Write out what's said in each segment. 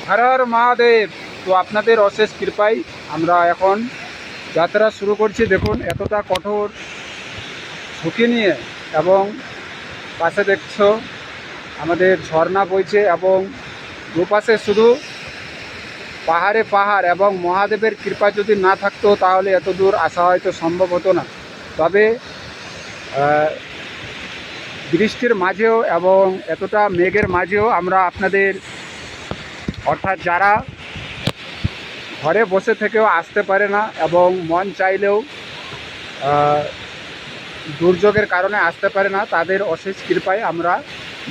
হর হর মহাদেব। তো আপনাদের অশেষ কৃপায় আমরা এখন যাত্রা শুরু করছি। দেখুন এতটা কঠোর ঝুঁকি নিয়ে, এবং পাশে দেখছো আমাদের ঝর্ণা বইছে, এবং দুপাশে শুধু পাহাড়ে পাহাড়, এবং মহাদেবের কৃপা যদি না থাকতো তাহলে এত দূর আসা হয়তো সম্ভব হতো না। তবে বৃষ্টির মাঝেও এবং এতটা মেঘের মাঝেও আমরা আপনাদের, অর্থাৎ যারা ঘরে বসে থেকেও আসতে পারে না এবং মন চাইলেও দুর্যোগের কারণে আসতে পারে না, তাদের অশেষ কৃপায় আমরা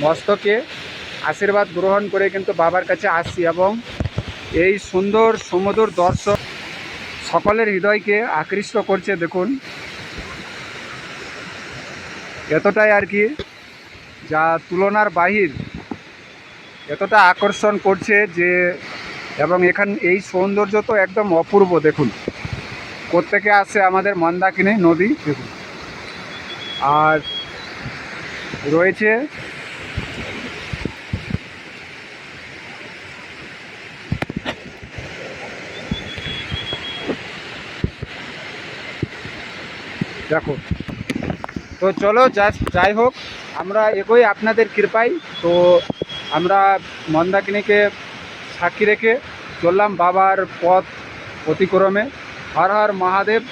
মস্তকে আশীর্বাদ গ্রহণ করে কিন্তু বাবার কাছে আসছি, এবং এই সুন্দর সমুদ্র দর্শন সকলের হৃদয়কে আকৃষ্ট করছে। দেখুন এতটাই আর কি, যা তুলনার বাহির, এতটা আকর্ষণ করছে যে, এবং এই সৌন্দর্য তো একদম অপূর্ব। দেখুন কোত্থেকে আসছে আমাদের মন্দাকিনী নদী, দেখুন। আর রয়েছে দেখো। তো চলো যাই হোক, আমরা এগোই আপনাদের কৃপায়। তো আমরা মন্দাকিনীকে সাক্ষী রেখে চললাম বাবার পথ অতিক্রমে। হর হর মহাদেব।